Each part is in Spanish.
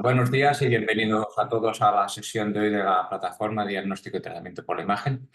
Buenos días y bienvenidos a todos a la sesión de hoy de la plataforma Diagnóstico y Tratamiento por la Imagen.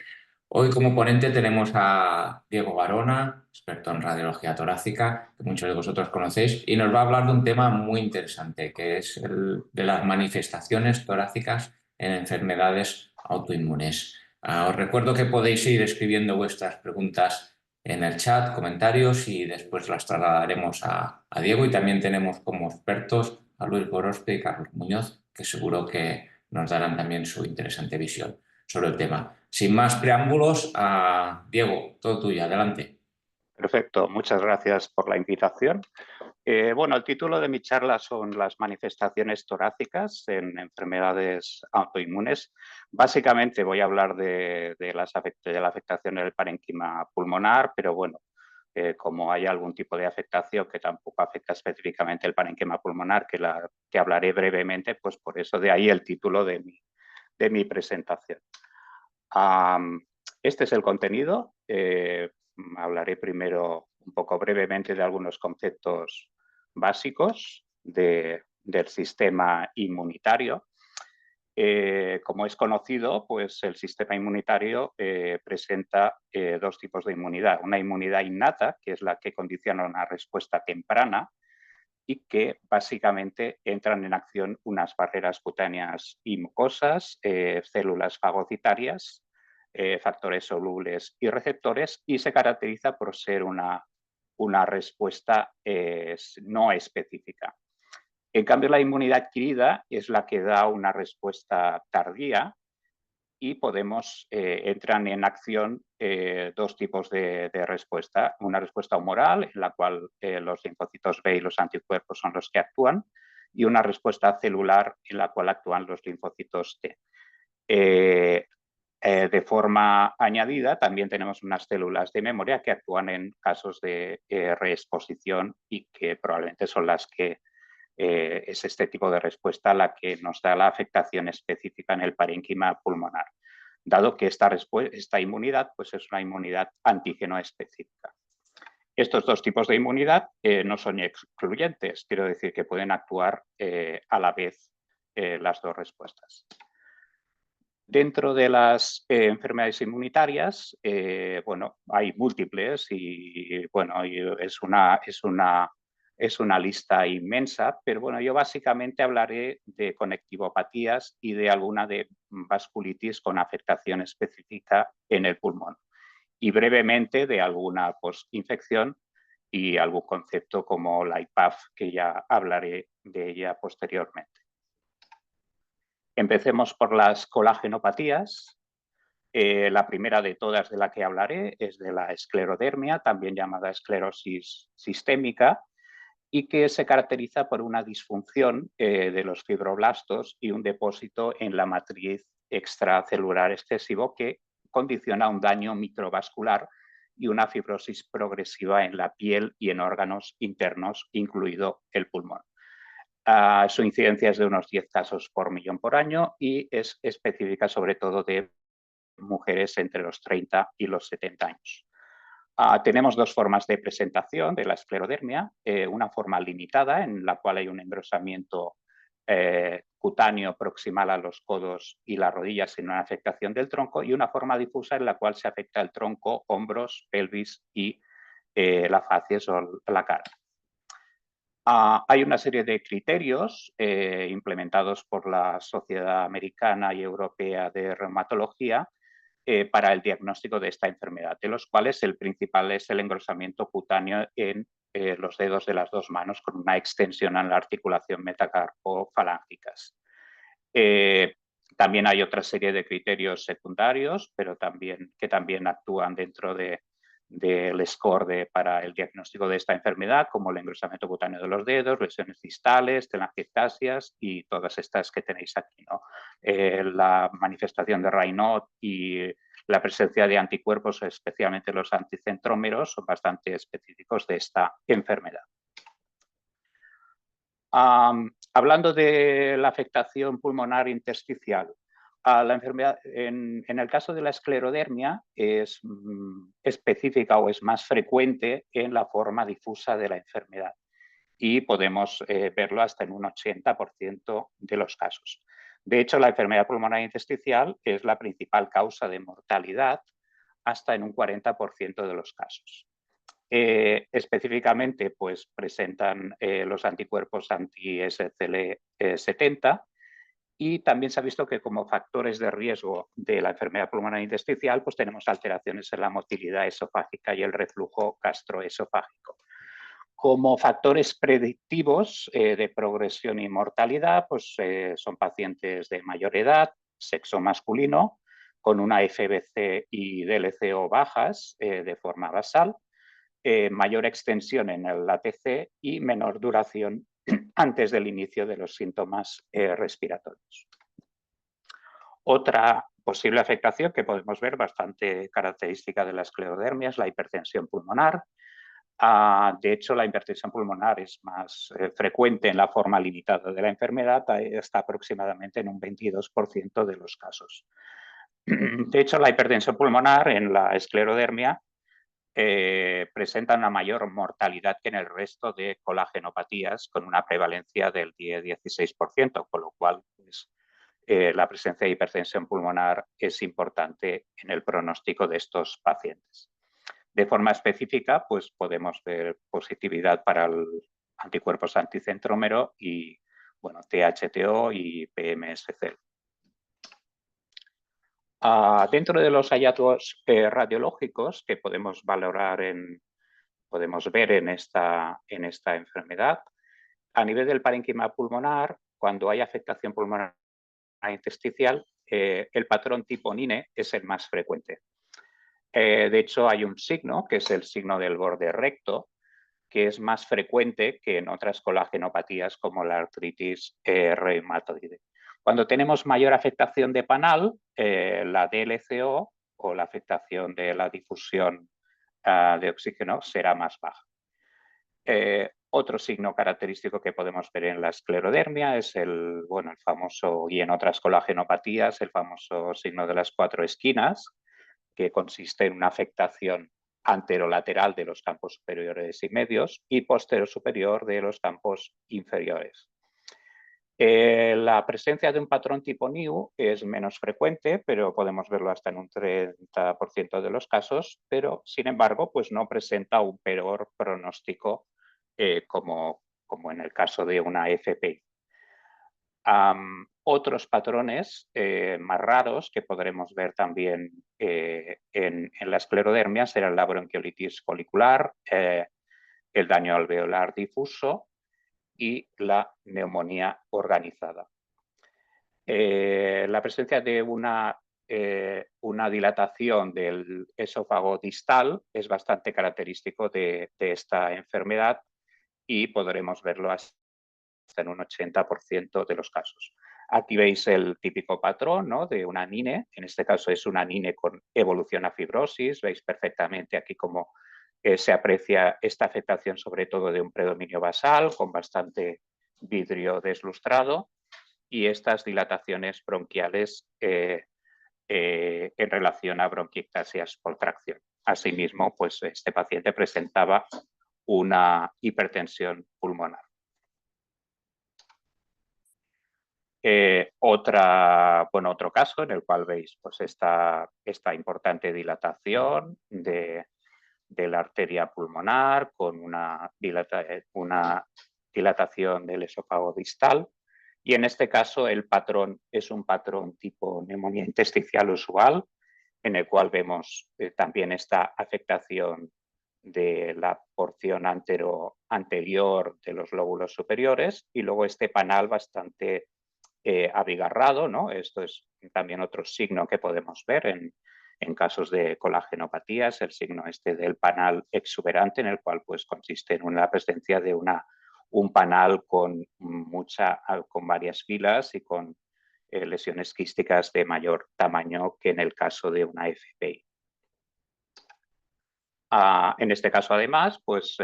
Hoy como ponente tenemos a Diego Barona, experto en radiología torácica, que muchos de vosotros conocéis, y nos va a hablar de un tema muy interesante, que es el de las manifestaciones torácicas en enfermedades autoinmunes. Os recuerdo que podéis ir escribiendo vuestras preguntas en el chat, comentarios, y después las trasladaremos a Diego. Y también tenemos como expertos a Luis Gorospe y Carlos Muñoz, que seguro que nos darán también su interesante visión sobre el tema. Sin más preámbulos, Diego, todo tuyo, adelante. Perfecto, muchas gracias por la invitación. Bueno, el título de mi charla son las manifestaciones torácicas en enfermedades autoinmunes. Básicamente voy a hablar de la afectación del parénquima pulmonar, pero bueno, como hay algún tipo de afectación que tampoco afecta específicamente el parénquima pulmonar, que hablaré brevemente, pues por eso de ahí el título de mi presentación. Este es el contenido. Hablaré primero un poco brevemente de algunos conceptos básicos del sistema inmunitario. Como es conocido, pues el sistema inmunitario presenta dos tipos de inmunidad. Una inmunidad innata, que es la que condiciona una respuesta temprana y que básicamente entran en acción unas barreras cutáneas y mucosas, células fagocitarias, factores solubles y receptores, y se caracteriza por ser una respuesta no específica. En cambio, la inmunidad adquirida es la que da una respuesta tardía y entran en acción dos tipos de respuesta. Una respuesta humoral, en la cual los linfocitos B y los anticuerpos son los que actúan, y una respuesta celular, en la cual actúan los linfocitos T. De forma añadida, también tenemos unas células de memoria que actúan en casos de reexposición y que probablemente son las que es este tipo de respuesta la que nos da la afectación específica en el parénquima pulmonar, dado que esta inmunidad pues es una inmunidad antígeno específica. Estos dos tipos de inmunidad no son excluyentes, quiero decir que pueden actuar a la vez las dos respuestas. Dentro de las enfermedades inmunitarias, bueno, hay múltiples y bueno, es una lista inmensa, pero bueno, yo básicamente hablaré de conectivopatías y de alguna de vasculitis con afectación específica en el pulmón y brevemente de alguna postinfección y algún concepto como la IPAF, que ya hablaré de ella posteriormente. Empecemos por las colagenopatías. La primera de todas de la que hablaré es de la esclerodermia, también llamada esclerosis sistémica, y que se caracteriza por una disfunción de los fibroblastos y un depósito en la matriz extracelular excesivo que condiciona un daño microvascular y una fibrosis progresiva en la piel y en órganos internos, incluido el pulmón. Su incidencia es de unos 10 casos por millón por año y es específica sobre todo de mujeres entre los 30 y los 70 años. Tenemos dos formas de presentación de la esclerodermia, una forma limitada en la cual hay un engrosamiento cutáneo proximal a los codos y las rodillas sin una afectación del tronco, y una forma difusa en la cual se afecta el tronco, hombros, pelvis y la facies o la cara. Hay una serie de criterios implementados por la Sociedad Americana y Europea de Reumatología para el diagnóstico de esta enfermedad, de los cuales el principal es el engrosamiento cutáneo en los dedos de las dos manos con una extensión en la articulación metacarpofalángicas. También hay otra serie de criterios secundarios, pero que también actúan dentro del score para el diagnóstico de esta enfermedad, como el engrosamiento cutáneo de los dedos, lesiones distales, telangiectasias y todas estas que tenéis aquí, ¿no? La manifestación de Raynaud y la presencia de anticuerpos, especialmente los anticentrómeros, son bastante específicos de esta enfermedad. Hablando de la afectación pulmonar intersticial, la enfermedad, en el caso de la esclerodermia es específica o es más frecuente en la forma difusa de la enfermedad y podemos verlo hasta en un 80% de los casos. De hecho, la enfermedad pulmonar intersticial es la principal causa de mortalidad hasta en un 40% de los casos. Específicamente, pues presentan los anticuerpos anti-SCL70 y también se ha visto que como factores de riesgo de la enfermedad pulmonar intersticial, pues tenemos alteraciones en la motilidad esofágica y el reflujo gastroesofágico. Como factores predictivos de progresión y mortalidad, pues son pacientes de mayor edad, sexo masculino, con una FBC y DLCO bajas de forma basal, mayor extensión en el ATC y menor duración antes del inicio de los síntomas respiratorios. Otra posible afectación que podemos ver bastante característica de la esclerodermia es la hipertensión pulmonar. De hecho, la hipertensión pulmonar es más frecuente en la forma limitada de la enfermedad, está aproximadamente en un 22% de los casos. De hecho, la hipertensión pulmonar en la esclerodermia presenta una mayor mortalidad que en el resto de colagenopatías, con una prevalencia del 10-16%, con lo cual pues, la presencia de hipertensión pulmonar es importante en el pronóstico de estos pacientes. De forma específica, pues podemos ver positividad para el anticuerpos anticentrómero y, bueno, THTO y PMSC. Dentro de los hallazgos radiológicos que podemos valorar podemos ver en esta enfermedad, a nivel del parénquima pulmonar, cuando hay afectación pulmonar intersticial, el patrón tipo NINE es el más frecuente. De hecho, hay un signo, que es el signo del borde recto, que es más frecuente que en otras colagenopatías como la artritis reumatoide. Cuando tenemos mayor afectación de panal, la DLCO o la afectación de la difusión de oxígeno será más baja. Otro signo característico que podemos ver en la esclerodermia es el famoso, y en otras colagenopatías, el famoso signo de las 4 esquinas, que consiste en una afectación anterolateral de los campos superiores y medios y posterior-superior de los campos inferiores. La presencia de un patrón tipo NIU es menos frecuente, pero podemos verlo hasta en un 30% de los casos, pero sin embargo pues no presenta un peor pronóstico como en el caso de una FPI. Otros patrones más raros que podremos ver también en la esclerodermia serán la bronquiolitis folicular, el daño alveolar difuso y la neumonía organizada. La presencia de una dilatación del esófago distal es bastante característico de esta enfermedad y podremos verlo hasta en un 80% de los casos. Aquí veis el típico patrón, ¿no?, de una NINE, en este caso es una NINE con evolución a fibrosis, veis perfectamente aquí cómo se aprecia esta afectación sobre todo de un predominio basal con bastante vidrio deslustrado y estas dilataciones bronquiales en relación a bronquiectasias por tracción. Asimismo, pues este paciente presentaba una hipertensión pulmonar. Otro caso en el cual veis pues, esta importante dilatación de la arteria pulmonar con una dilatación del esófago distal y en este caso el patrón es un patrón tipo neumonía intersticial usual en el cual vemos también esta afectación de la porción anterior de los lóbulos superiores y luego este panal bastante abigarrado, ¿no? Esto es también otro signo que podemos ver en casos de colagenopatías, el signo este del panal exuberante, en el cual pues, consiste en la presencia de un panal con varias filas y con lesiones quísticas de mayor tamaño que en el caso de una FPI. En este caso, además, pues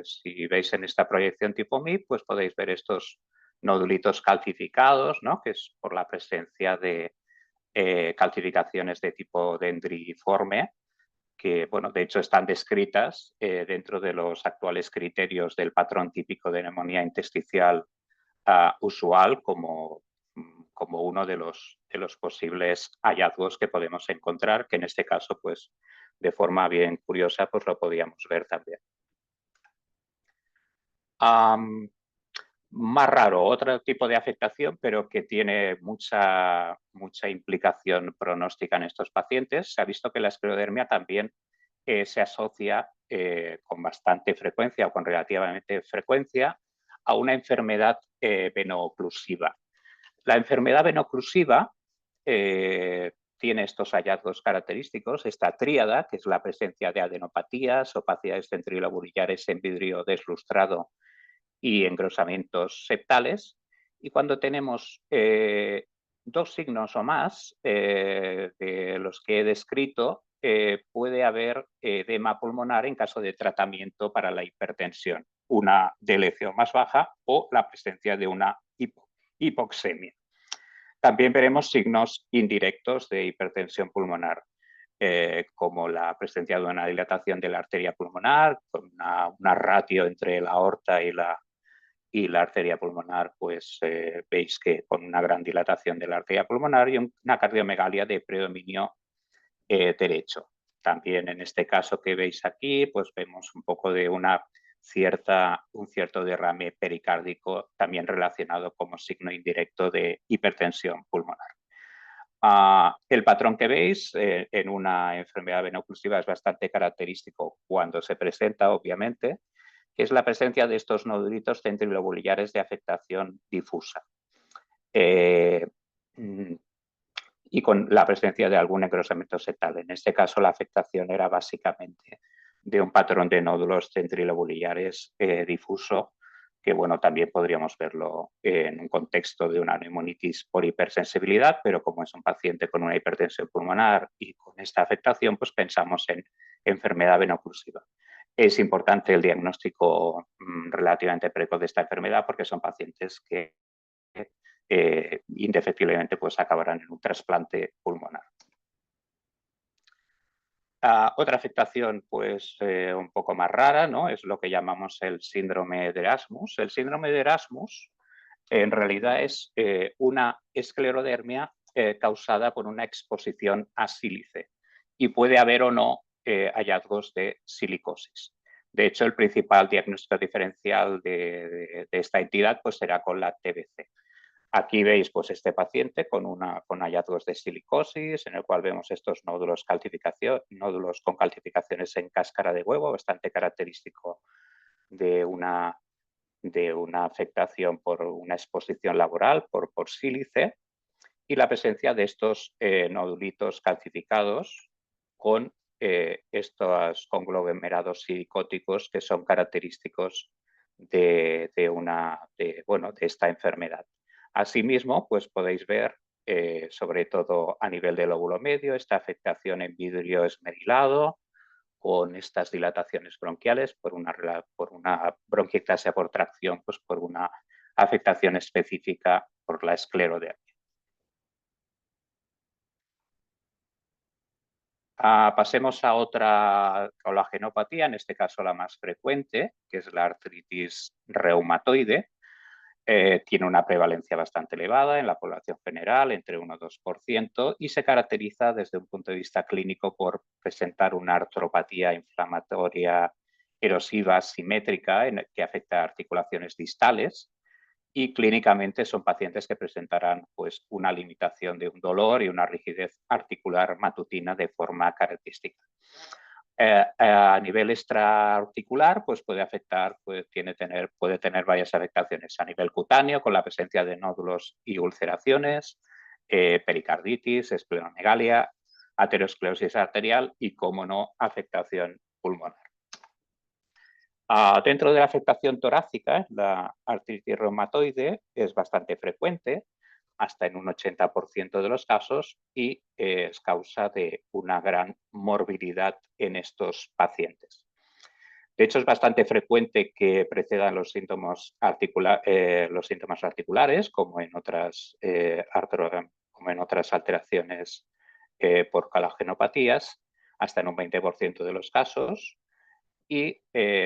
si veis en esta proyección tipo MIP, pues podéis ver estos nodulitos calcificados, ¿no?, que es por la presencia de calcificaciones de tipo dendriforme bueno, de hecho están descritas dentro de los actuales criterios del patrón típico de neumonía intersticial usual como uno de los posibles hallazgos que podemos encontrar, que en este caso, pues, de forma bien curiosa, pues lo podíamos ver también. Más raro, otro tipo de afectación, pero que tiene mucha implicación pronóstica en estos pacientes. Se ha visto que la esclerodermia también se asocia con bastante frecuencia o con relativamente frecuencia a una enfermedad veno-oclusiva. La enfermedad veno-oclusiva tiene estos hallazgos característicos, esta tríada, que es la presencia de adenopatías, opacidades centrilobulares en vidrio deslustrado y engrosamientos septales. Y cuando tenemos dos signos o más de los que he descrito, puede haber edema pulmonar en caso de tratamiento para la hipertensión, una DLCO más baja o la presencia de una hipoxemia. También veremos signos indirectos de hipertensión pulmonar, como la presencia de una dilatación de la arteria pulmonar, con una ratio entre la aorta y la arteria pulmonar, pues veis que con una gran dilatación de la arteria pulmonar y una cardiomegalia de predominio derecho. También en este caso que veis aquí, pues vemos un poco de un cierto derrame pericárdico también relacionado como signo indirecto de hipertensión pulmonar. El patrón que veis en una enfermedad veno-oclusiva es bastante característico cuando se presenta, obviamente, que es la presencia de estos nodulitos centrilobulares de afectación difusa. Y con la presencia de algún engrosamiento septal. En este caso, la afectación era básicamente de un patrón de nódulos centrilobulares difuso, que bueno, también podríamos verlo en un contexto de una neumonitis por hipersensibilidad, pero como es un paciente con una hipertensión pulmonar y con esta afectación, pues pensamos en enfermedad veno-oclusiva. Es importante el diagnóstico relativamente precoz de esta enfermedad porque son pacientes que indefectiblemente pues acabarán en un trasplante pulmonar. Otra afectación pues un poco más rara, ¿no? Es lo que llamamos el síndrome de Erasmus. El síndrome de Erasmus en realidad es una esclerodermia causada por una exposición a sílice y puede haber o no hallazgos de silicosis. De hecho, el principal diagnóstico diferencial de esta entidad pues será con la TBC. Aquí veis pues, este paciente con hallazgos de silicosis, en el cual vemos estos nódulos con calcificaciones en cáscara de huevo, bastante característico de una afectación por una exposición laboral por sílice, y la presencia de estos nodulitos calcificados con estos conglomerados silicóticos que son característicos de esta enfermedad. Asimismo, pues podéis ver, sobre todo a nivel del lóbulo medio, esta afectación en vidrio esmerilado, con estas dilataciones bronquiales por una bronquiectasia por tracción, pues por una afectación específica por la esclerodermia. Pasemos a otra colagenopatía, en este caso la más frecuente, que es la artritis reumatoide. Tiene una prevalencia bastante elevada en la población general, entre 1 y 2%, y se caracteriza desde un punto de vista clínico por presentar una artropatía inflamatoria erosiva simétrica que afecta a articulaciones distales, y clínicamente son pacientes que presentarán pues, una limitación de un dolor y una rigidez articular matutina de forma característica. A nivel extraarticular, pues puede tener varias afectaciones a nivel cutáneo, con la presencia de nódulos y ulceraciones, pericarditis, esplenomegalia, aterosclerosis arterial y, como no, afectación pulmonar. Dentro de la afectación torácica, la artritis reumatoide es bastante frecuente, hasta en un 80% de los casos, y es causa de una gran morbilidad en estos pacientes. De hecho, es bastante frecuente que precedan los síntomas articulares, como en otras alteraciones por colagenopatías, hasta en un 20% de los casos, y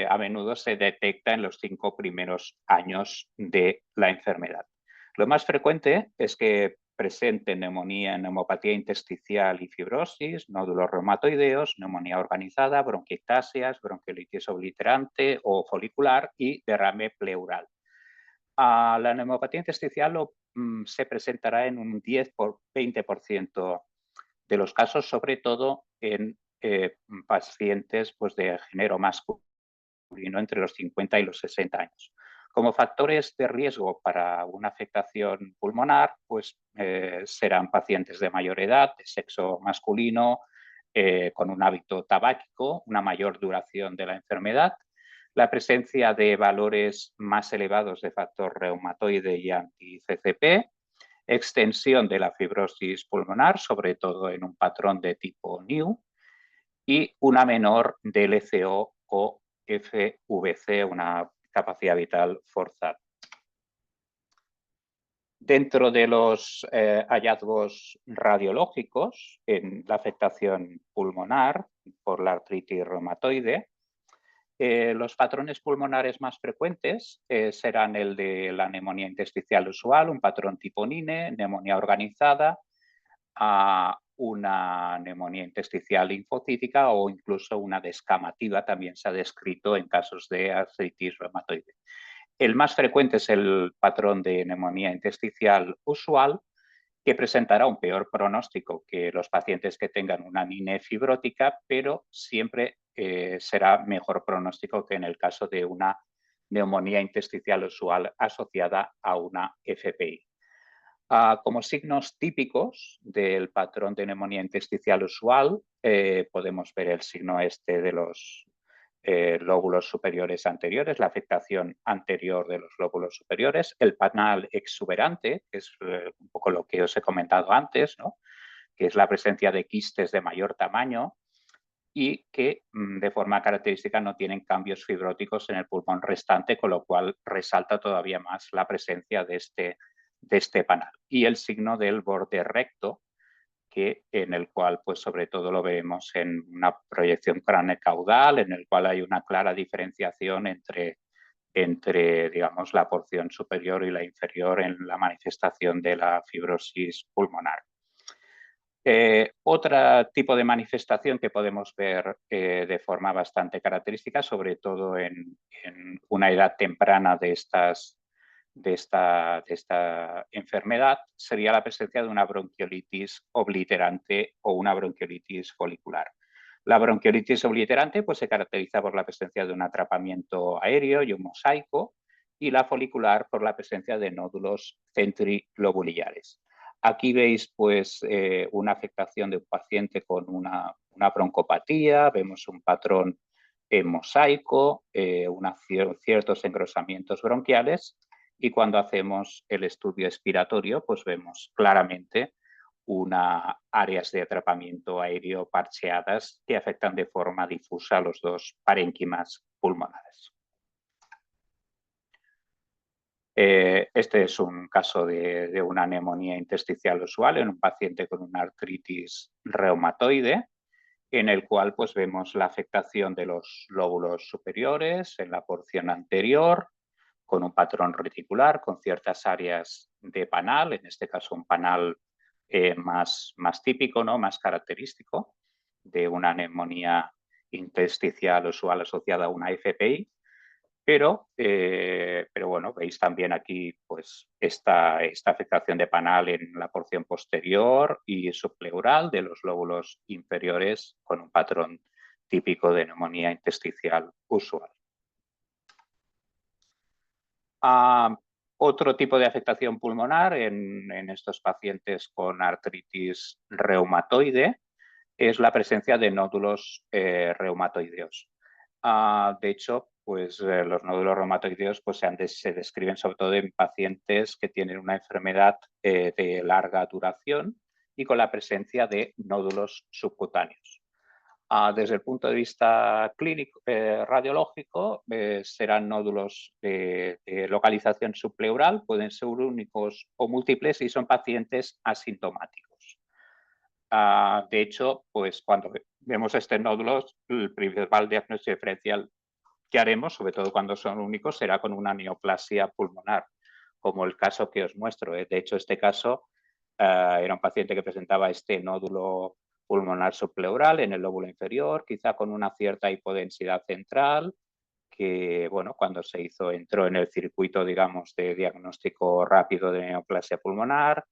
a menudo se detecta en los 5 primeros años de la enfermedad. Lo más frecuente es que presenten neumonía, neumopatía intersticial y fibrosis, nódulos reumatoideos, neumonía organizada, bronquiectasias, bronquiolitis obliterante o folicular y derrame pleural. La neumopatía intersticial se presentará en un 10-20% de los casos, sobre todo en pacientes pues, de género masculino entre los 50 y los 60 años. Como factores de riesgo para una afectación pulmonar, pues serán pacientes de mayor edad, de sexo masculino, con un hábito tabáquico, una mayor duración de la enfermedad, la presencia de valores más elevados de factor reumatoide y anti-CCP, extensión de la fibrosis pulmonar, sobre todo en un patrón de tipo NIU, y una menor DLCO o FVC, una capacidad vital forzada. Dentro de los hallazgos radiológicos en la afectación pulmonar por la artritis reumatoide, los patrones pulmonares más frecuentes serán el de la neumonía intersticial usual, un patrón tipo NINE, neumonía organizada, a una neumonía intersticial linfocítica o incluso una descamativa, también se ha descrito en casos de artritis reumatoide. El más frecuente es el patrón de neumonía intersticial usual, que presentará un peor pronóstico que los pacientes que tengan una NINE fibrótica, pero siempre será mejor pronóstico que en el caso de una neumonía intersticial usual asociada a una FPI. Como signos típicos del patrón de neumonía intersticial usual, podemos ver el signo este de los lóbulos superiores anteriores, la afectación anterior de los lóbulos superiores, el panal exuberante, que es un poco lo que os he comentado antes, ¿no? Que es la presencia de quistes de mayor tamaño y que de forma característica no tienen cambios fibróticos en el pulmón restante, con lo cual resalta todavía más la presencia de este panal. Y el signo del borde recto, en el cual pues sobre todo lo vemos en una proyección craneocaudal, en el cual hay una clara diferenciación entre digamos, la porción superior y la inferior en la manifestación de la fibrosis pulmonar. Otro tipo de manifestación que podemos ver de forma bastante característica, sobre todo en una edad temprana de esta enfermedad, sería la presencia de una bronquiolitis obliterante o una bronquiolitis folicular. La bronquiolitis obliterante pues, se caracteriza por la presencia de un atrapamiento aéreo y un mosaico, y la folicular por la presencia de nódulos centrilobulillares. Aquí veis pues, una afectación de un paciente con una broncopatía, vemos un patrón en mosaico, ciertos engrosamientos bronquiales, y cuando hacemos el estudio expiratorio pues vemos claramente unas áreas de atrapamiento aéreo parcheadas que afectan de forma difusa a los dos parénquimas pulmonares. Este es un caso de una neumonía intersticial usual en un paciente con una artritis reumatoide, en el cual pues, vemos la afectación de los lóbulos superiores en la porción anterior, con un patrón reticular, con ciertas áreas de panal, en este caso un panal más típico, ¿no? Más característico de una neumonía intersticial usual asociada a una FPI. Pero bueno, veis también aquí pues, esta afectación de panal en la porción posterior y subpleural de los lóbulos inferiores con un patrón típico de neumonía intersticial usual. Otro tipo de afectación pulmonar en estos pacientes con artritis reumatoide es la presencia de nódulos reumatoideos. De hecho, pues, los nódulos reumatoideos pues, se describen sobre todo en pacientes que tienen una enfermedad de larga duración y con la presencia de nódulos subcutáneos. Desde el punto de vista clínico, radiológico, serán nódulos de localización subpleural, pueden ser únicos o múltiples y son pacientes asintomáticos. De hecho, pues cuando vemos este nódulo, el principal diagnóstico diferencial que haremos, sobre todo cuando son únicos, será con una neoplasia pulmonar, como el caso que os muestro. De hecho, este caso era un paciente que presentaba este nódulo pulmonar subpleural en el lóbulo inferior, quizá con una cierta hipodensidad central, que, bueno, cuando se hizo, entró en el circuito, digamos, de diagnóstico rápido de neoplasia pulmonar,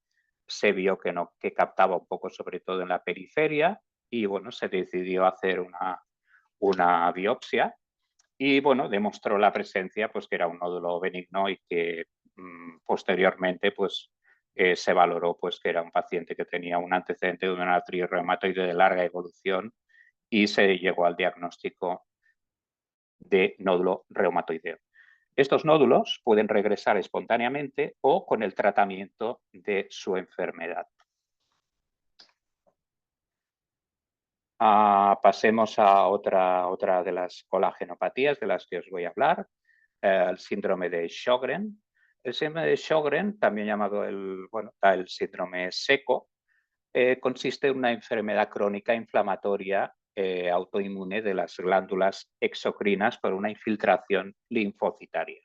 se vio que no, que captaba un poco, sobre todo en la periferia, y, bueno, se decidió hacer una biopsia y, bueno, demostró la presencia, pues, que era un nódulo benigno y que posteriormente, pues, se valoró, pues, que era un paciente que tenía un antecedente de una artritis reumatoide de larga evolución y se llegó al diagnóstico de nódulo reumatoideo. Estos nódulos pueden regresar espontáneamente o con el tratamiento de su enfermedad. Pasemos a otra de las colagenopatías de las que os voy a hablar, el síndrome de Sjögren. El síndrome de Sjögren, también llamado el síndrome seco, consiste en una enfermedad crónica inflamatoria autoinmune de las glándulas exocrinas por una infiltración linfocitaria.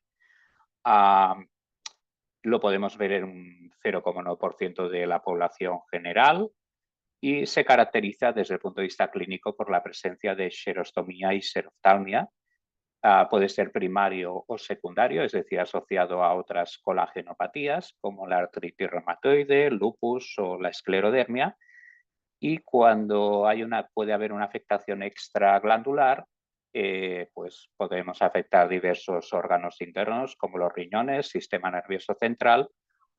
Lo podemos ver en un 0,1% de la población general y se caracteriza desde el punto de vista clínico por la presencia de xerostomía y xeroftalmia. Puede ser primario o secundario, es decir, asociado a otras colagenopatías como la artritis reumatoide, el lupus o la esclerodermia. Y cuando puede haber una afectación extraglandular, pues podemos afectar diversos órganos internos como los riñones, sistema nervioso central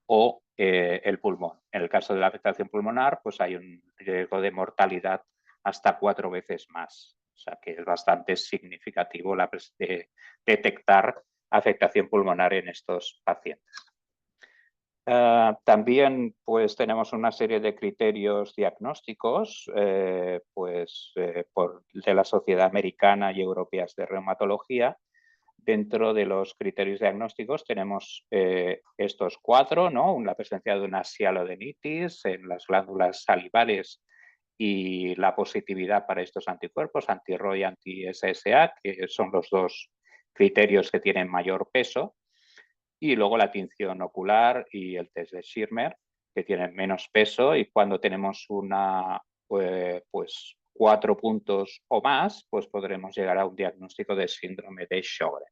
o el pulmón. En el caso de la afectación pulmonar, pues hay un riesgo de mortalidad hasta 4 veces más. O sea que es bastante significativo detectar afectación pulmonar en estos pacientes. También pues tenemos una serie de criterios diagnósticos de la Sociedad Americana y Europeas de Reumatología. Dentro de los criterios diagnósticos tenemos estos 4, ¿no? La presencia de una sialodenitis en las glándulas salivares y la positividad para estos anticuerpos, anti-RO y anti-SSA, que son los 2 criterios que tienen mayor peso. Y luego la tinción ocular y el test de Schirmer, que tienen menos peso, y cuando tenemos 4 puntos o más, pues podremos llegar a un diagnóstico de síndrome de Sjögren.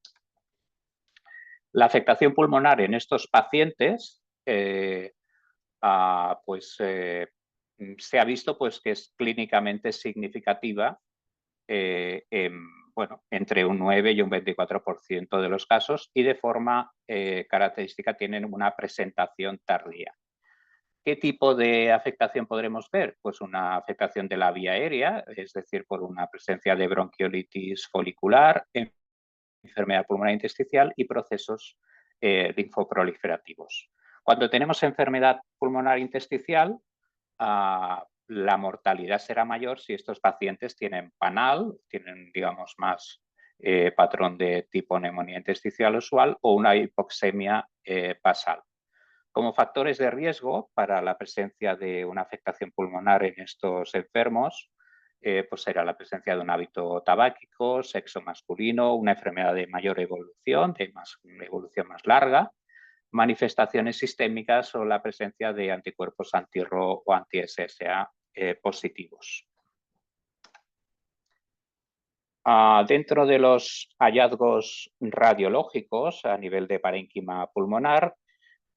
La afectación pulmonar en estos pacientes se ha visto pues, que es clínicamente significativa entre un 9 y un 24% de los casos y de forma característica tienen una presentación tardía. ¿Qué tipo de afectación podremos ver? Pues una afectación de la vía aérea, es decir, por una presencia de bronquiolitis folicular, enfermedad pulmonar intersticial y procesos linfoproliferativos. Cuando tenemos enfermedad pulmonar intersticial, la mortalidad será mayor si estos pacientes tienen PANAL, tienen, digamos, más patrón de tipo neumonía intersticial usual o una hipoxemia basal. Como factores de riesgo para la presencia de una afectación pulmonar en estos enfermos, pues será la presencia de un hábito tabáquico, sexo masculino, una enfermedad de mayor evolución, una evolución más larga, manifestaciones sistémicas o la presencia de anticuerpos anti-RO o anti-SSA positivos. Dentro de los hallazgos radiológicos a nivel de parénquima pulmonar,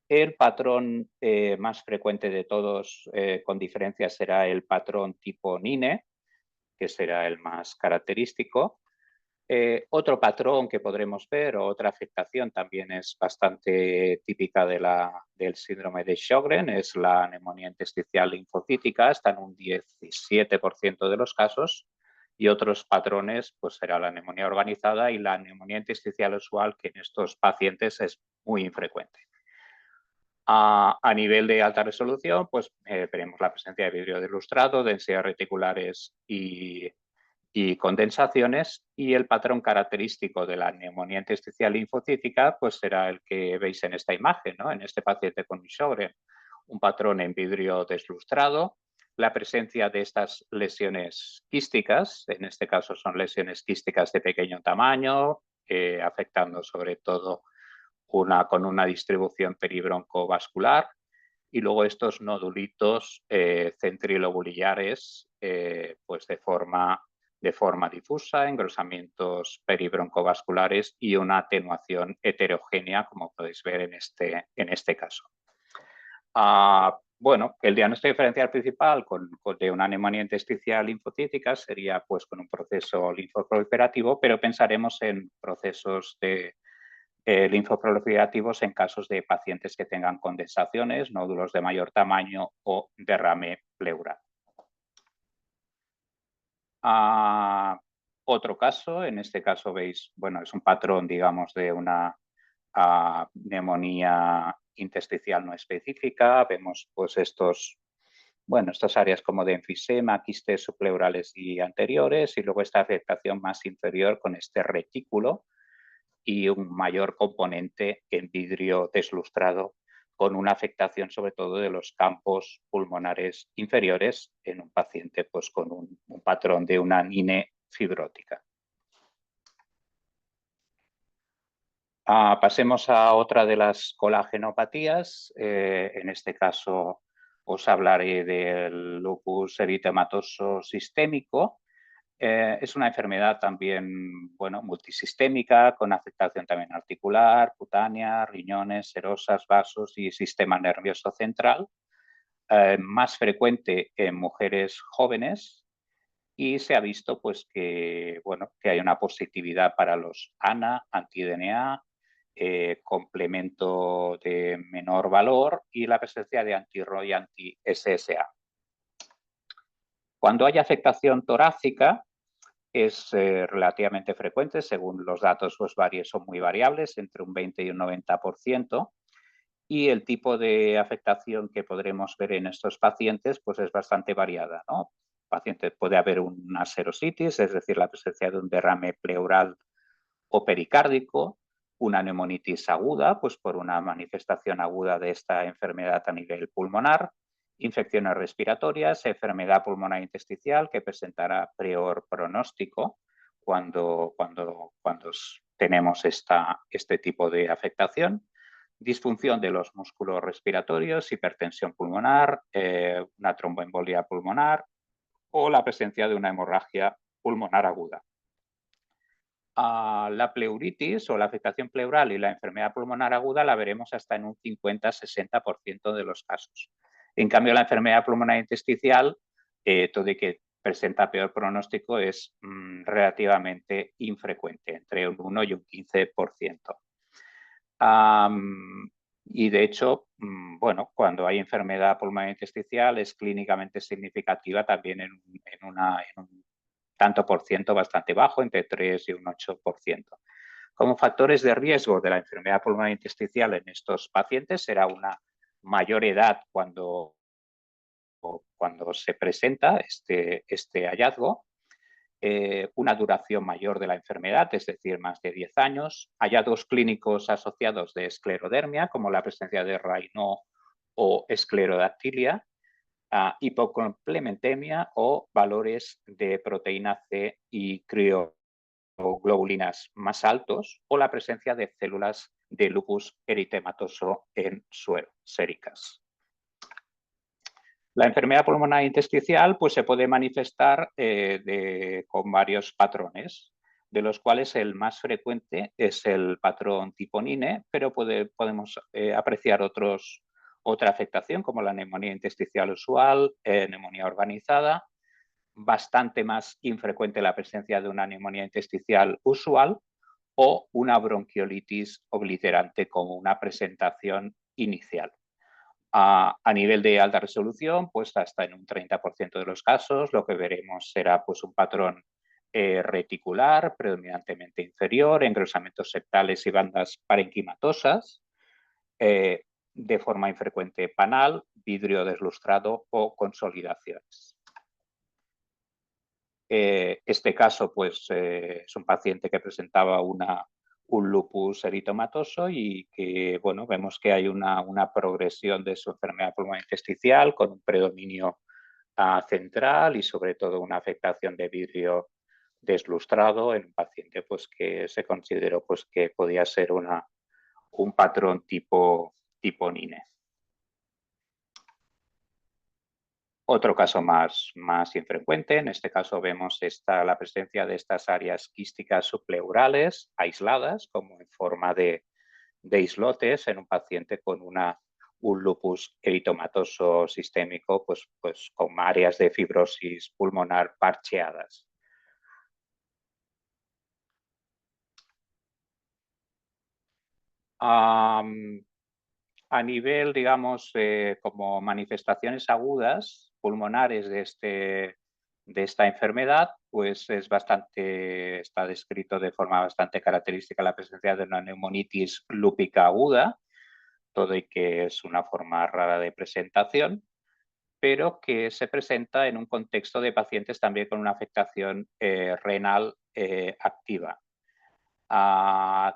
el patrón más frecuente de todos, con diferencia, será el patrón tipo NINE, que será el más característico. Otro patrón que podremos ver, o otra afectación también es bastante típica del síndrome de Sjögren, es la neumonía intersticial linfocítica, está en un 17% de los casos, y otros patrones pues será la neumonía organizada y la neumonía intersticial usual, que en estos pacientes es muy infrecuente. A nivel de alta resolución, pues veremos la presencia de vidrio ilustrado, densidades reticulares y condensaciones, y el patrón característico de la neumonía intersticial linfocítica pues será el que veis en esta imagen, ¿no? En este paciente con Sjögren, un patrón en vidrio deslustrado, la presencia de estas lesiones quísticas, en este caso son lesiones quísticas de pequeño tamaño, afectando sobre todo con una distribución peribroncovascular, y luego estos nodulitos centrilobulillares pues de forma difusa, engrosamientos peribroncovasculares y una atenuación heterogénea, como podéis ver en este caso. Bueno, el diagnóstico diferencial principal de una neumonía intersticial linfocítica sería pues con un proceso linfoproliferativo, pero pensaremos en procesos de linfoproliferativos en casos de pacientes que tengan condensaciones, nódulos de mayor tamaño o derrame pleural. Otro caso, en este caso veis, bueno, es un patrón, digamos, de una neumonía intersticial no específica. Vemos pues estas áreas como de enfisema, quistes subpleurales y anteriores, y luego esta afectación más inferior con este retículo y un mayor componente en vidrio deslustrado, con una afectación sobre todo de los campos pulmonares inferiores en un paciente pues, con un patrón de una anine fibrótica. Pasemos a otra de las colagenopatías. En este caso os hablaré del lupus eritematoso sistémico. Es una enfermedad también, bueno, multisistémica, con afectación también articular, cutánea, riñones, serosas, vasos y sistema nervioso central. Más frecuente en mujeres jóvenes, y se ha visto pues que, bueno, que hay una positividad para los ANA, anti-DNA, complemento de menor valor y la presencia de anti-RO y anti-SSA. Cuando hay afectación torácica, es relativamente frecuente, según los datos pues, son muy variables, entre un 20 y un 90%, y el tipo de afectación que podremos ver en estos pacientes pues, es bastante variada, ¿no? Paciente puede haber una serositis, es decir, la presencia de un derrame pleural o pericárdico, una neumonitis aguda, pues por una manifestación aguda de esta enfermedad a nivel pulmonar, infecciones respiratorias, enfermedad pulmonar intersticial que presentará peor pronóstico cuando tenemos este tipo de afectación, disfunción de los músculos respiratorios, hipertensión pulmonar, una tromboembolia pulmonar o la presencia de una hemorragia pulmonar aguda. La pleuritis o la afectación pleural y la enfermedad pulmonar aguda la veremos hasta en un 50-60% de los casos. En cambio, la enfermedad pulmonar intersticial, todo y que presenta peor pronóstico, es relativamente infrecuente, entre un 1 y un 15%. Y de hecho, bueno, cuando hay enfermedad pulmonar intersticial es clínicamente significativa también en un tanto por ciento bastante bajo, entre 3 y un 8%. Como factores de riesgo de la enfermedad pulmonar intersticial en estos pacientes será una mayor edad cuando se presenta este hallazgo, una duración mayor de la enfermedad, es decir, más de 10 años, hallazgos clínicos asociados de esclerodermia, como la presencia de Raynaud o esclerodactilia, hipocomplementemia o valores de proteína C y crioglobulinas más altos, o la presencia de células de lupus eritematoso en suero séricas. La enfermedad pulmonar intersticial pues, se puede manifestar con varios patrones, de los cuales el más frecuente es el patrón tipo NINE, pero podemos apreciar otra afectación como la neumonía intersticial usual, neumonía organizada, bastante más infrecuente la presencia de una neumonía intersticial usual o una bronquiolitis obliterante como una presentación inicial. A nivel de alta resolución, pues hasta en un 30% de los casos, lo que veremos será pues, un patrón reticular, predominantemente inferior, engrosamientos septales y bandas parenquimatosas, de forma infrecuente panal, vidrio deslustrado o consolidaciones. Este caso pues, es un paciente que presentaba un lupus eritematoso y que, bueno, vemos que hay una progresión de su enfermedad pulmonar intersticial con un predominio central y sobre todo una afectación de vidrio deslustrado en un paciente pues, que se consideró pues, que podía ser un patrón tipo NINE. Otro caso más infrecuente, en este caso vemos la presencia de estas áreas quísticas subpleurales aisladas como en forma de islotes en un paciente con un lupus eritomatoso sistémico pues con áreas de fibrosis pulmonar parcheadas. A nivel, digamos, como manifestaciones agudas pulmonares de esta enfermedad, pues está descrito de forma bastante característica la presencia de una neumonitis lúpica aguda, todo y que es una forma rara de presentación, pero que se presenta en un contexto de pacientes también con una afectación renal activa.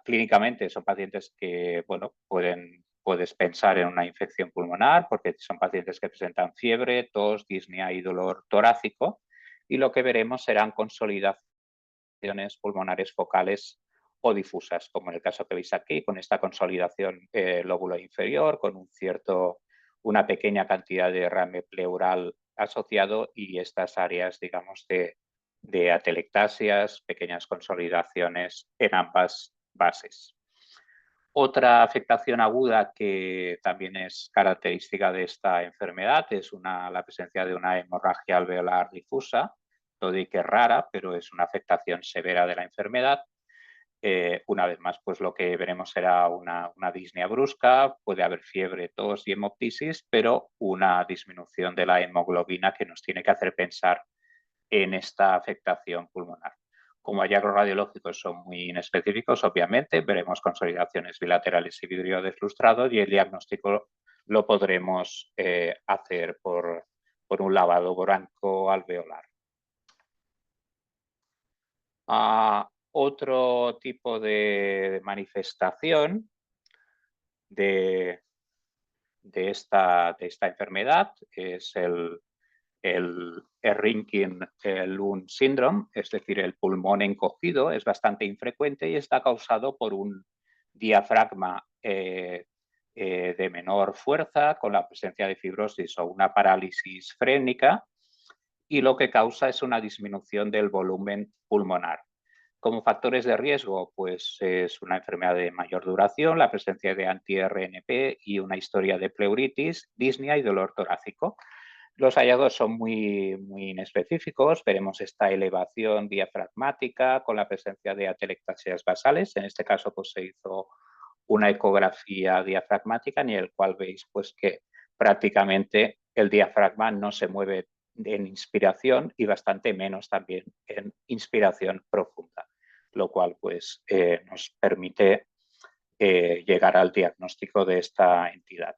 Clínicamente son pacientes que, bueno, puedes pensar en una infección pulmonar porque son pacientes que presentan fiebre, tos, disnea y dolor torácico, y lo que veremos serán consolidaciones pulmonares focales o difusas, como en el caso que veis aquí, con esta consolidación lóbulo inferior, con una pequeña cantidad de derrame pleural asociado y estas áreas, digamos, de atelectasias, pequeñas consolidaciones en ambas bases. Otra afectación aguda que también es característica de esta enfermedad es la presencia de una hemorragia alveolar difusa, todo y que es rara, pero es una afectación severa de la enfermedad. Una vez más, pues lo que veremos será una disnea brusca, puede haber fiebre, tos y hemoptisis, pero una disminución de la hemoglobina que nos tiene que hacer pensar en esta afectación pulmonar. Como hallazgos radiológicos son muy inespecíficos, obviamente, veremos consolidaciones bilaterales y vidrio deslustrado y el diagnóstico lo podremos hacer por un lavado bronco alveolar. Otro tipo de manifestación de esta enfermedad es el Rinkin-Lund syndrome, es decir, el pulmón encogido, es bastante infrecuente y está causado por un diafragma de menor fuerza con la presencia de fibrosis o una parálisis frénica, y lo que causa es una disminución del volumen pulmonar. Como factores de riesgo, pues es una enfermedad de mayor duración, la presencia de anti-RNP y una historia de pleuritis, disnea y dolor torácico. Los hallazgos son muy inespecíficos. Veremos esta elevación diafragmática con la presencia de atelectasias basales. En este caso, pues se hizo una ecografía diafragmática en el cual veis pues, que prácticamente el diafragma no se mueve en inspiración y bastante menos también en inspiración profunda, lo cual pues, nos permite llegar al diagnóstico de esta entidad.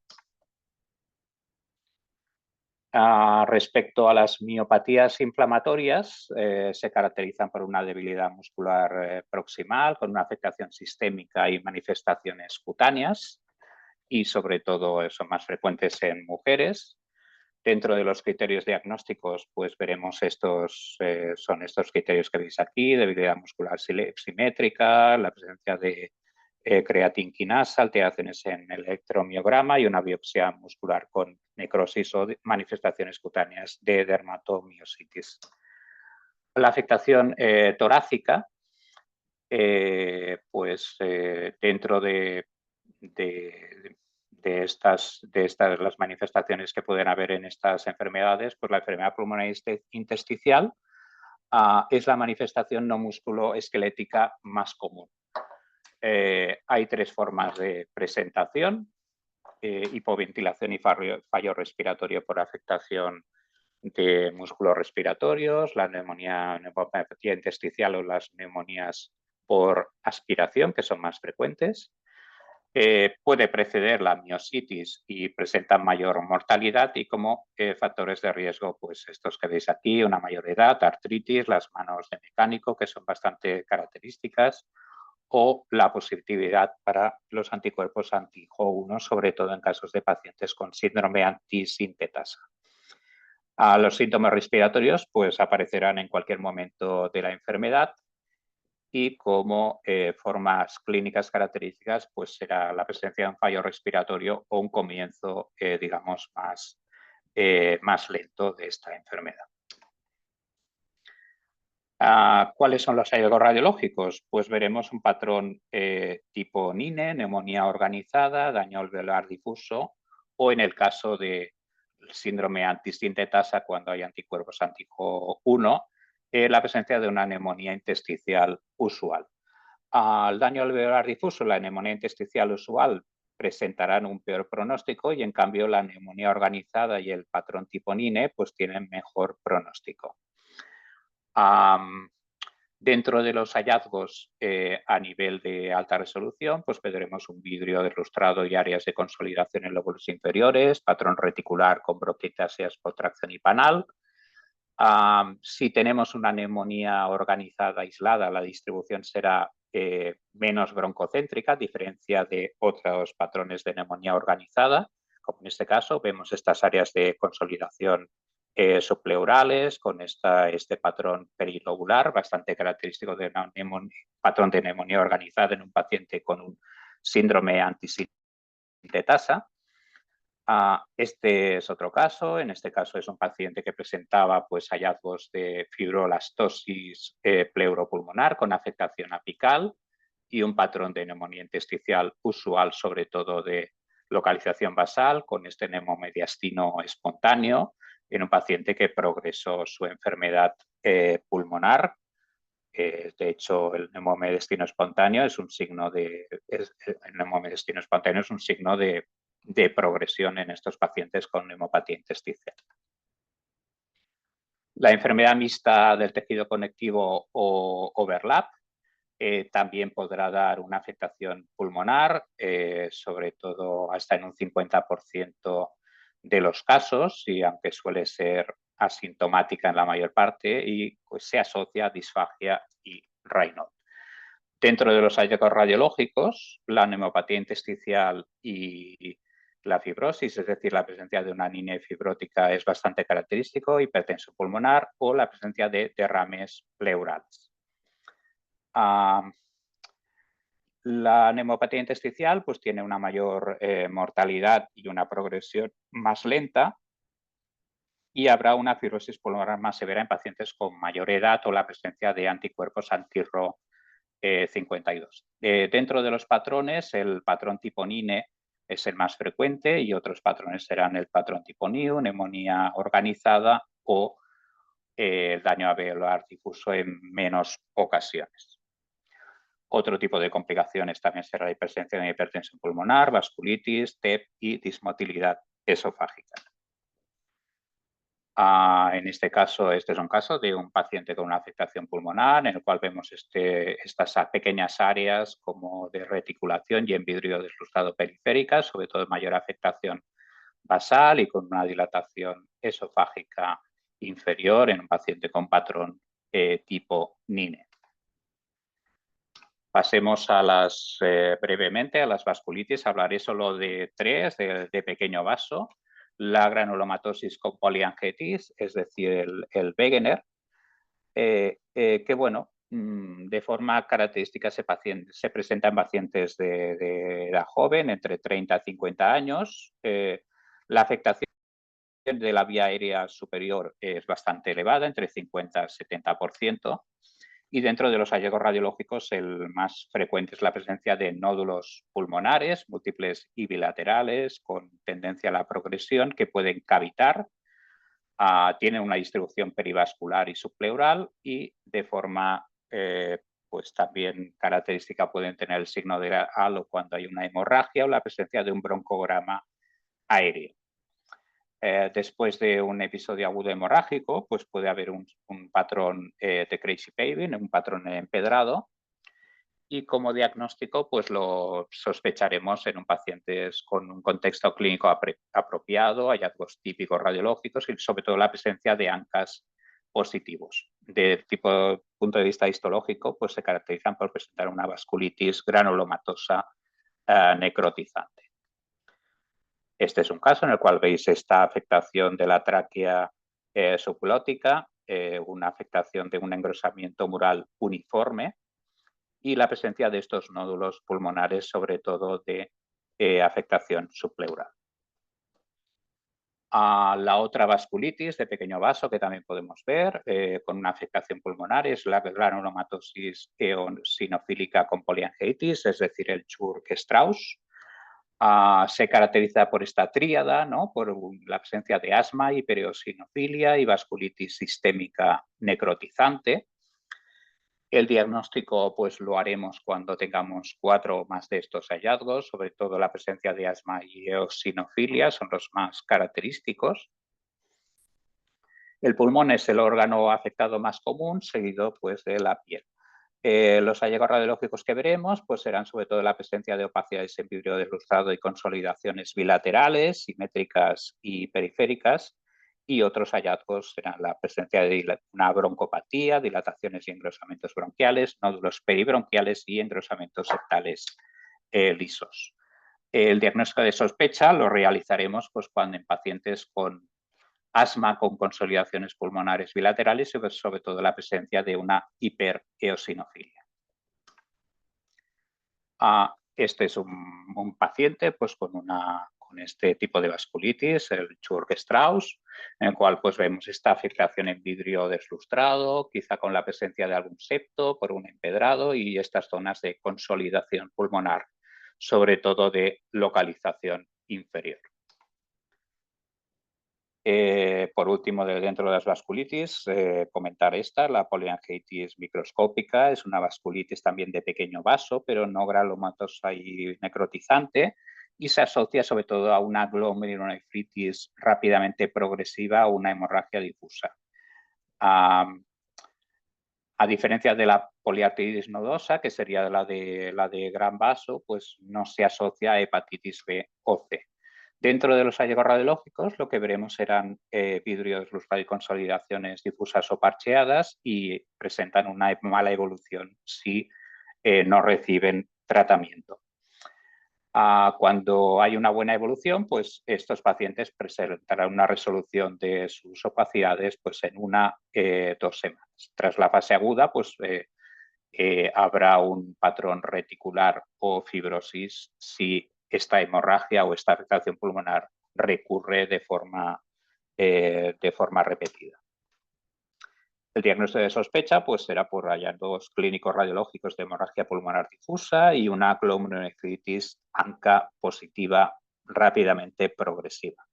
Respecto a las miopatías inflamatorias, se caracterizan por una debilidad muscular proximal, con una afectación sistémica y manifestaciones cutáneas, y sobre todo son más frecuentes en mujeres. Dentro de los criterios diagnósticos, pues veremos son estos criterios que veis aquí: debilidad muscular simétrica, la presencia de creatinquinasa, alteraciones en el electromiograma y una biopsia muscular con necrosis o manifestaciones cutáneas de dermatomiositis. La afectación torácica, dentro de las manifestaciones que pueden haber en estas enfermedades, pues la enfermedad pulmonar intersticial es la manifestación no musculoesquelética más común. Hay tres formas de presentación: hipoventilación y fallo respiratorio por afectación de músculos respiratorios, la neumonía intersticial o las neumonías por aspiración, que son más frecuentes. Puede preceder la miositis y presenta mayor mortalidad, y como factores de riesgo, pues estos que veis aquí: una mayor edad, artritis, las manos de mecánico, que son bastante características, o la positividad para los anticuerpos anti-HO1, sobre todo en casos de pacientes con síndrome antisintetasa. Los síntomas respiratorios pues aparecerán en cualquier momento de la enfermedad y como formas clínicas características pues será la presencia de un fallo respiratorio o un comienzo, digamos, más lento de esta enfermedad. ¿Cuáles son los hallazgos radiológicos? Pues veremos un patrón tipo NINE, neumonía organizada, daño alveolar difuso, o en el caso del síndrome antisintetasa, cuando hay anticuerpos anti-1, la presencia de una neumonía intersticial usual. Al daño alveolar difuso, la neumonía intersticial usual presentarán un peor pronóstico y en cambio la neumonía organizada y el patrón tipo NINE pues tienen mejor pronóstico. Dentro de los hallazgos a nivel de alta resolución, pues veremos un vidrio ilustrado y áreas de consolidación en lóbulos inferiores, patrón reticular con bronquiectasias por tracción y panal. Si tenemos una neumonía organizada aislada, la distribución será menos broncocéntrica, a diferencia de otros patrones de neumonía organizada, como en este caso vemos estas áreas de consolidación subpleurales con este patrón perilobular bastante característico de un patrón de neumonía organizada en un paciente con un síndrome antisintetasa. Este es otro caso. En este caso es un paciente que presentaba pues, hallazgos de fibrolastosis pleuropulmonar con afectación apical y un patrón de neumonía intersticial usual, sobre todo de localización basal, con este neumomediastino espontáneo en un paciente que progresó su enfermedad pulmonar. De hecho, el neumomediastino espontáneo es un signo de progresión en estos pacientes con neumopatía intersticial. La enfermedad mixta del tejido conectivo o overlap también podrá dar una afectación pulmonar, sobre todo hasta en un 50% de los casos, y aunque suele ser asintomática en la mayor parte, y pues, se asocia a disfagia y Raynaud. Dentro de los hallazgos radiológicos, la neumopatía intersticial y la fibrosis, es decir, la presencia de una anemia fibrótica es bastante característico, hipertensión pulmonar o la presencia de derrames pleurales. La neumopatía intersticial pues, tiene una mayor mortalidad y una progresión más lenta y habrá una fibrosis pulmonar más severa en pacientes con mayor edad o la presencia de anticuerpos anti-Ro 52. Dentro de los patrones, el patrón tipo NINE es el más frecuente y otros patrones serán el patrón tipo NIU, neumonía organizada o el daño alveolar difuso en menos ocasiones. Otro tipo de complicaciones también será la hipertensión y hipertensión pulmonar, vasculitis, TEP y dismotilidad esofágica. En este caso, este es un caso de un paciente con una afectación pulmonar en el cual vemos estas pequeñas áreas como de reticulación y en vidrio desluzado periférica, sobre todo mayor afectación basal y con una dilatación esofágica inferior en un paciente con patrón tipo NINE. Pasemos brevemente a las vasculitis. Hablaré solo de tres, de pequeño vaso. La granulomatosis con poliangitis, es decir, el Wegener, que bueno, de forma característica se presenta en pacientes de edad joven, entre 30 y 50 años. La afectación de la vía aérea superior es bastante elevada, entre 50 y 70%. Y dentro de los hallazgos radiológicos, el más frecuente es la presencia de nódulos pulmonares, múltiples y bilaterales, con tendencia a la progresión, que pueden cavitar. Tienen una distribución perivascular y subpleural y de forma pues también característica pueden tener el signo de halo cuando hay una hemorragia o la presencia de un broncograma aéreo. Después de un episodio agudo hemorrágico, pues puede haber un patrón de crazy paving, un patrón empedrado, y como diagnóstico pues lo sospecharemos en un paciente con un contexto clínico apropiado, hallazgos típicos radiológicos y sobre todo la presencia de ANCAs positivos. De punto de vista histológico, pues se caracterizan por presentar una vasculitis granulomatosa necrotizante. Este es un caso en el cual veis esta afectación de la tráquea subglótica, una afectación de un engrosamiento mural uniforme y la presencia de estos nódulos pulmonares, sobre todo de afectación subpleural. La otra vasculitis de pequeño vaso que también podemos ver con una afectación pulmonar es la granulomatosis eosinofílica con poliangiitis, es decir, el Churg-Strauss. Se caracteriza por esta tríada, ¿no? Por la presencia de asma, hipereosinofilia y vasculitis sistémica necrotizante. El diagnóstico pues lo haremos cuando tengamos 4 o más de estos hallazgos, sobre todo la presencia de asma y eosinofilia son los más característicos. El pulmón es el órgano afectado más común, seguido pues de la piel. Los hallazgos radiológicos que veremos pues serán sobre todo la presencia de opacidades en vidrio deslustrado y consolidaciones bilaterales, simétricas y periféricas, y otros hallazgos serán la presencia de una broncopatía, dilataciones y engrosamientos bronquiales, nódulos peribronquiales y engrosamientos septales lisos. El diagnóstico de sospecha lo realizaremos pues, cuando en pacientes con asma con consolidaciones pulmonares bilaterales y sobre todo la presencia de una hipereosinofilia. Este es un paciente pues, con este tipo de vasculitis, el Churg-Strauss, en el cual pues, vemos esta afectación en vidrio deslustrado, quizá con la presencia de algún septo por un empedrado y estas zonas de consolidación pulmonar, sobre todo de localización inferior. Por último, dentro de las vasculitis, comentar la poliangiitis microscópica, es una vasculitis también de pequeño vaso, pero no granulomatosa y necrotizante, y se asocia sobre todo a una glomerulonefritis rápidamente progresiva o una hemorragia difusa. A diferencia de la poliarteritis nodosa, que sería la de gran vaso, pues no se asocia a hepatitis B o C. Dentro de los hallazgos radiológicos, lo que veremos serán vidrios lustrado y consolidaciones difusas o parcheadas y presentan una mala evolución si no reciben tratamiento. Cuando hay una buena evolución, pues estos pacientes presentarán una resolución de sus opacidades pues, en 1-2 semanas. Tras la fase aguda, pues habrá un patrón reticular o fibrosis si esta hemorragia o esta afectación pulmonar recurre de forma repetida. El diagnóstico de sospecha pues, será por hallazgos clínicos radiológicos de hemorragia pulmonar difusa y una glomerulonefritis ANCA positiva rápidamente progresiva.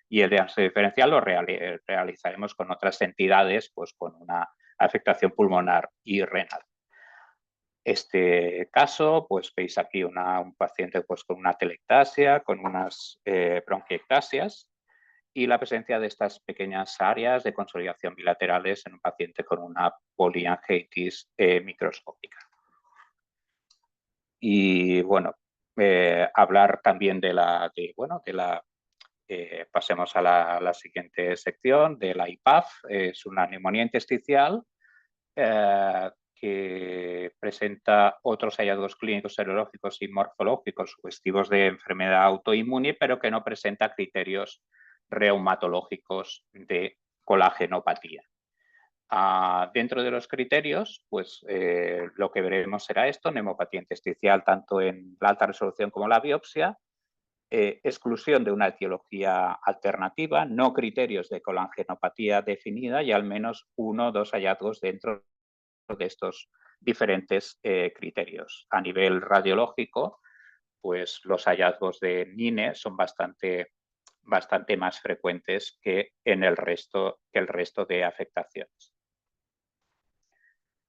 Y el diagnóstico diferencial lo realizaremos con otras entidades, pues con una afectación pulmonar y renal. Este caso, pues veis aquí un paciente pues, con una telectasia, con unas bronquiectasias y la presencia de estas pequeñas áreas de consolidación bilaterales en un paciente con una poliangiitis microscópica. Y bueno, hablar también pasemos a la siguiente sección, de la IPAF, es una neumonía intersticial que presenta otros hallazgos clínicos serológicos y morfológicos sugestivos de enfermedad autoinmune, pero que no presenta criterios reumatológicos de colagenopatía. Dentro de los criterios, pues lo que veremos será esto, neumopatía intersticial tanto en la alta resolución como la biopsia, exclusión de una etiología alternativa, no criterios de colangenopatía definida y al menos 1 o 2 hallazgos dentro de estos diferentes criterios. A nivel radiológico, pues los hallazgos de NINE son bastante más frecuentes que el resto de afectaciones.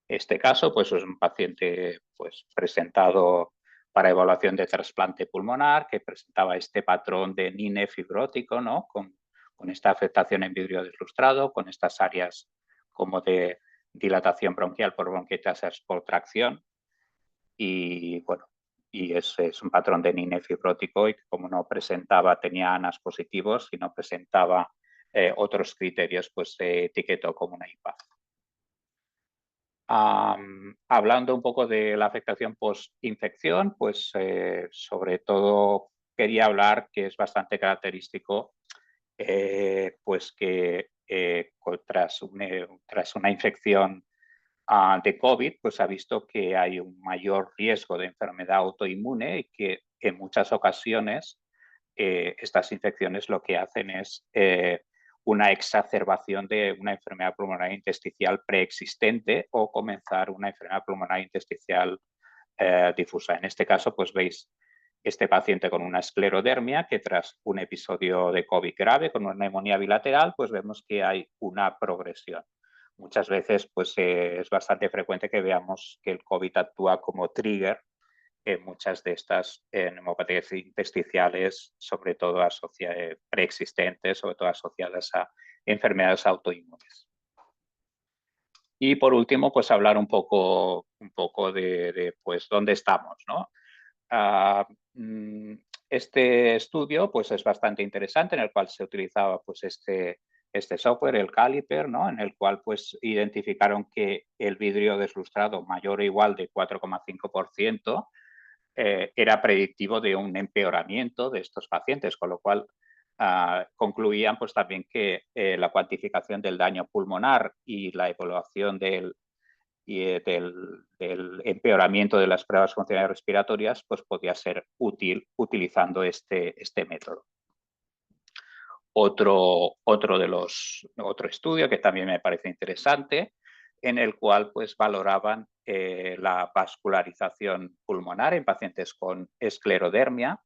Este caso pues, es un paciente pues, presentado para evaluación de trasplante pulmonar que presentaba este patrón de NINE fibrótico, ¿no? con esta afectación en vidrio deslustrado, con estas áreas como de dilatación bronquial por bronquiectasias por tracción y bueno, y es un patrón de NINE fibrótico y que como no tenía ANAS positivos y no presentaba otros criterios, pues se etiquetó como una IPAF. Hablando un poco de la afectación post-infección, pues sobre todo quería hablar que es bastante característico pues que tras una infección de COVID, pues ha visto que hay un mayor riesgo de enfermedad autoinmune y que en muchas ocasiones estas infecciones lo que hacen es una exacerbación de una enfermedad pulmonar intersticial preexistente o comenzar una enfermedad pulmonar intersticial difusa. En este caso, pues veis este paciente con una esclerodermia que tras un episodio de COVID grave con una neumonía bilateral, pues vemos que hay una progresión. Muchas veces pues, es bastante frecuente que veamos que el COVID actúa como trigger en muchas de estas neumopatías intersticiales, sobre todo preexistentes, sobre todo asociadas a enfermedades autoinmunes. Y por último, pues hablar un poco de pues, dónde estamos, ¿no? Este estudio pues, es bastante interesante, en el cual se utilizaba pues, este software, el Caliper, ¿no? En el cual pues, identificaron que el vidrio deslustrado mayor o igual de 4,5% era predictivo de un empeoramiento de estos pacientes, con lo cual concluían pues, también que la cuantificación del daño pulmonar y la evaluación del empeoramiento de las pruebas funcionales respiratorias, pues podía ser útil utilizando este método. Otro estudio que también me parece interesante, en el cual pues valoraban la vascularización pulmonar en pacientes con esclerodermia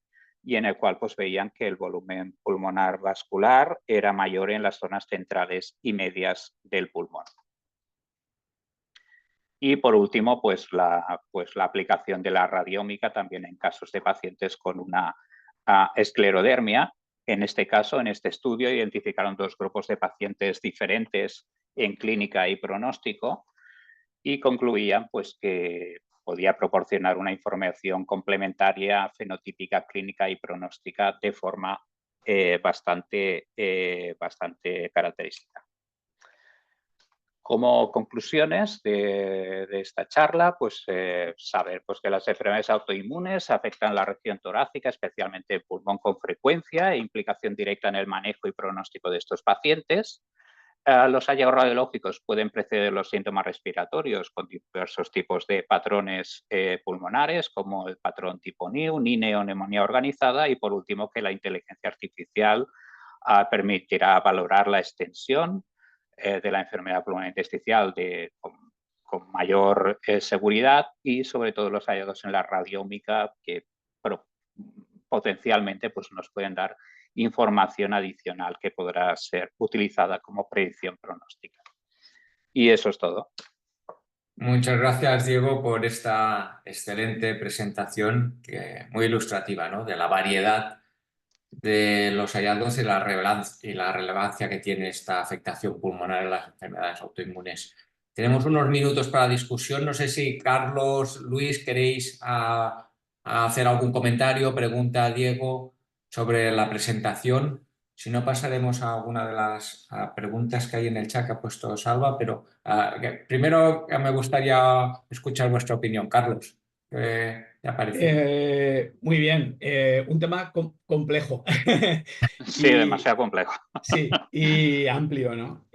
y en el cual pues veían que el volumen pulmonar vascular era mayor en las zonas centrales y medias del pulmón. Y por último, pues la aplicación de la radiómica también en casos de pacientes con una esclerodermia. En este caso, en este estudio, identificaron dos grupos de pacientes diferentes en clínica y pronóstico y concluían pues, que podía proporcionar una información complementaria, fenotípica, clínica y pronóstica de forma bastante característica. Como conclusiones de esta charla, pues saber pues, que las enfermedades autoinmunes afectan la región torácica, especialmente el pulmón con frecuencia e implicación directa en el manejo y pronóstico de estos pacientes. Los hallazgos radiológicos pueden preceder los síntomas respiratorios con diversos tipos de patrones pulmonares, como el patrón tipo NIU, NINE o neumonía organizada, y por último que la inteligencia artificial permitirá valorar la extensión de la enfermedad pulmonar intersticial con mayor seguridad y sobre todo los hallazgos en la radiómica que potencialmente pues, nos pueden dar información adicional que podrá ser utilizada como predicción pronóstica. Y eso es todo. Muchas gracias, Diego, por esta excelente presentación, muy ilustrativa, ¿no? De la variedad de los hallazgos y la relevancia que tiene esta afectación pulmonar en las enfermedades autoinmunes. Tenemos unos minutos para discusión. No sé si Carlos, Luis, queréis hacer algún comentario, pregunta a Diego sobre la presentación. Si no, pasaremos a alguna de las preguntas que hay en el chat que ha puesto Salva, pero primero me gustaría escuchar vuestra opinión. Carlos, ¿qué te ha parecido? Muy bien, un tema complejo Sí, y demasiado complejo. sí, y amplio, ¿no?